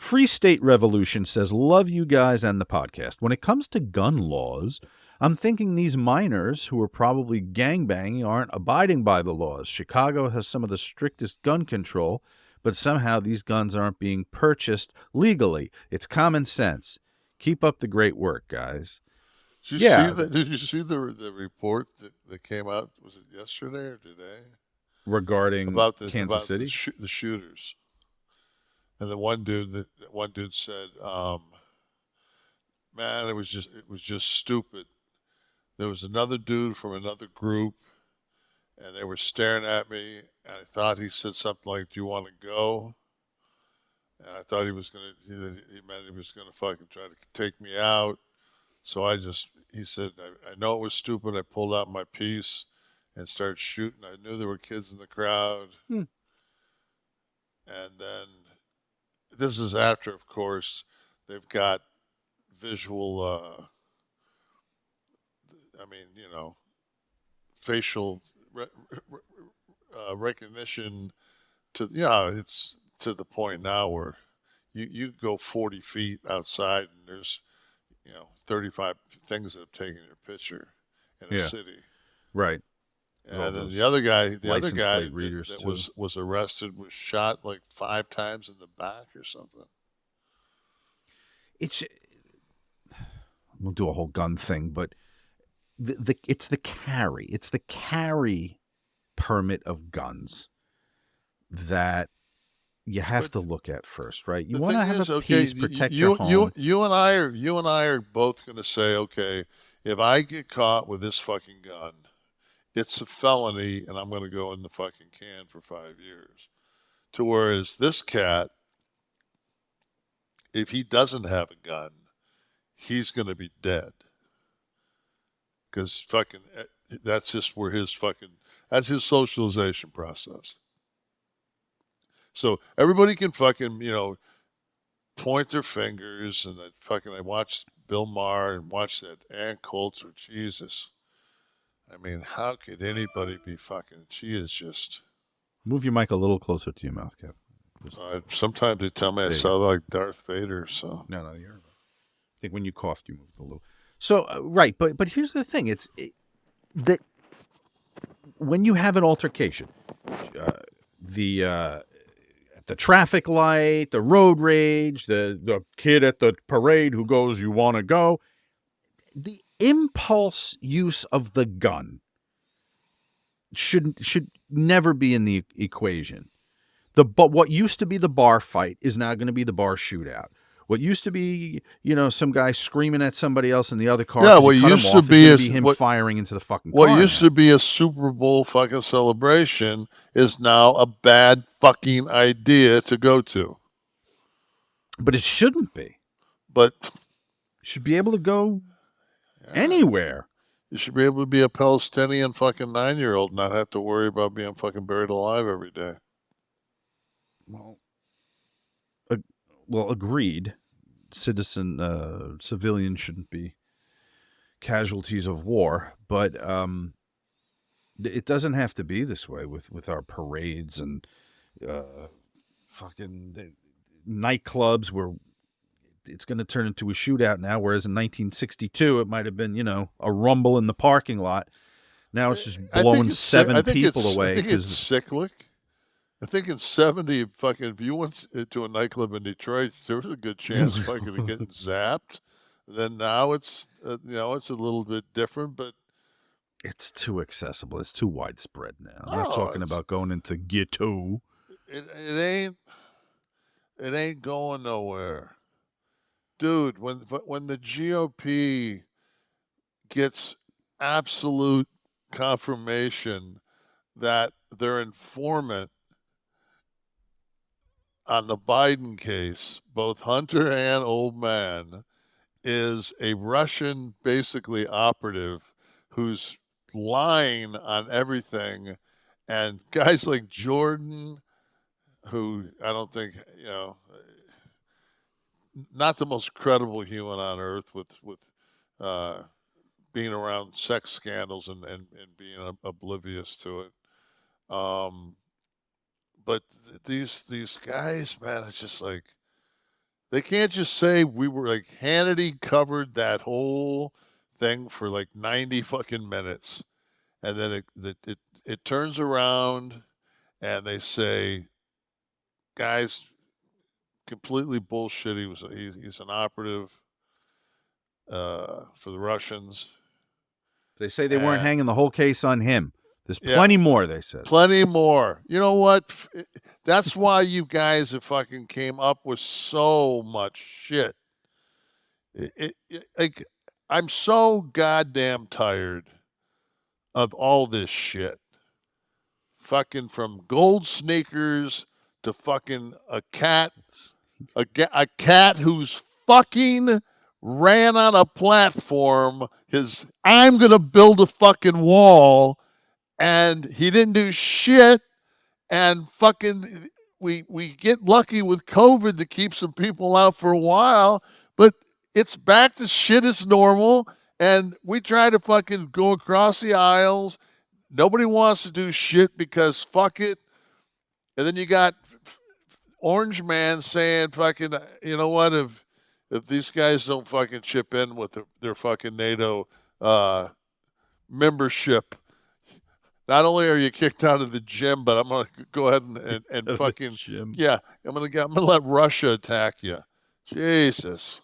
Free State Revolution says, love you guys and the podcast. When it comes to gun laws, I'm thinking these minors who are probably gangbanging aren't abiding by the laws. Chicago has some of the strictest gun control, but somehow these guns aren't being purchased legally. It's common sense. Keep up the great work, guys. Did you see the report that came out? Was it yesterday or today? Regarding about Kansas City? The shooters. And the one dude said, man, it was just stupid. There was another dude from another group, and they were staring at me, and I thought he said something like, "Do you want to go?" And I thought he was gonna. He meant he was gonna fucking try to take me out. So he said, I know it was stupid. I pulled out my piece and started shooting. I knew there were kids in the crowd. And then this is after, of course, they've got visual, facial recognition it's to the point now where you go 40 feet outside and there's, 35 things that have taken your picture in a city. Right. And then the other guy that was arrested was shot like 5 times in the back or something. We'll do a whole gun thing, but it's the carry permit of guns that you have to look at first, right? You want to have a piece, protect your home. You and I are both going to say, okay, if I get caught with this fucking gun, it's a felony, and I'm going to go in the fucking can for 5 years. To whereas this cat, if he doesn't have a gun, he's going to be dead. Because fucking, that's just where that's his socialization process. So everybody can fucking, point their fingers and I watched Bill Maher and watched that Ann Coulter. Jesus. I mean, how could anybody be fucking, she is just. Move your mic a little closer to your mouth, Kev. Sometimes they tell me I sound like Darth Vader, so. No, you're right. I think when you coughed, you moved a little. So, right, but here's the thing. That when you have an altercation, the traffic light, the road rage, the kid at the parade who goes, you want to go, the impulse use of the gun should never be in the equation. But what used to be the bar fight is now going to be the bar shootout. What used to be, some guy screaming at somebody else in the other car. Yeah, what used to be him firing into the fucking car. What used to be a Super Bowl fucking celebration is now a bad fucking idea to go to. But it shouldn't be. But you should be able to go anywhere. You should be able to be a Palestinian fucking 9-year-old and not have to worry about being fucking buried alive every day. Well, agreed. Civilians shouldn't be casualties of war, but it doesn't have to be this way with our parades and fucking nightclubs where it's going to turn into a shootout now, whereas in 1962 it might have been, a rumble in the parking lot. Now it's just blowing 7 people away. I think it's cyclic. I think in 70, fucking, if you went to a nightclub in Detroit, there was a good chance fucking of getting zapped. Then now it's, it's a little bit different, but it's too accessible. It's too widespread now. I'm not talking about going into ghetto. It ain't going nowhere, dude. When the GOP gets absolute confirmation that their informant on the Biden case, both Hunter and Old Man, is a Russian, basically, operative who's lying on everything. And guys like Jordan, who I don't think, not the most credible human on earth with being around sex scandals and being oblivious to it. But these guys, man, it's just like, They can't just say we were like Hannity covered that whole thing for like 90 fucking minutes, and then it turns around and they say, guys, completely bullshit. He's an operative for the Russians. They say they weren't And hanging the whole case on him. There's yeah, plenty more, they said. plenty more. You know what? That's why you guys have fucking came up with so much shit. Like, I'm so goddamn tired of all this shit. Fucking from gold sneakers to fucking a cat who's fucking ran on a platform. I'm gonna build a fucking wall, and he didn't do shit. And fucking, we get lucky with COVID to keep some people out for a while, but it's back to shit as normal. And we try to fucking go across the aisles. Nobody wants to do shit because fuck it. And then you got Orange Man saying fucking, you know what, if these guys don't fucking chip in with their fucking NATO membership, not only are you kicked out of the gym, but I'm gonna go ahead and fucking, yeah, I'm gonna let Russia attack you. Jesus.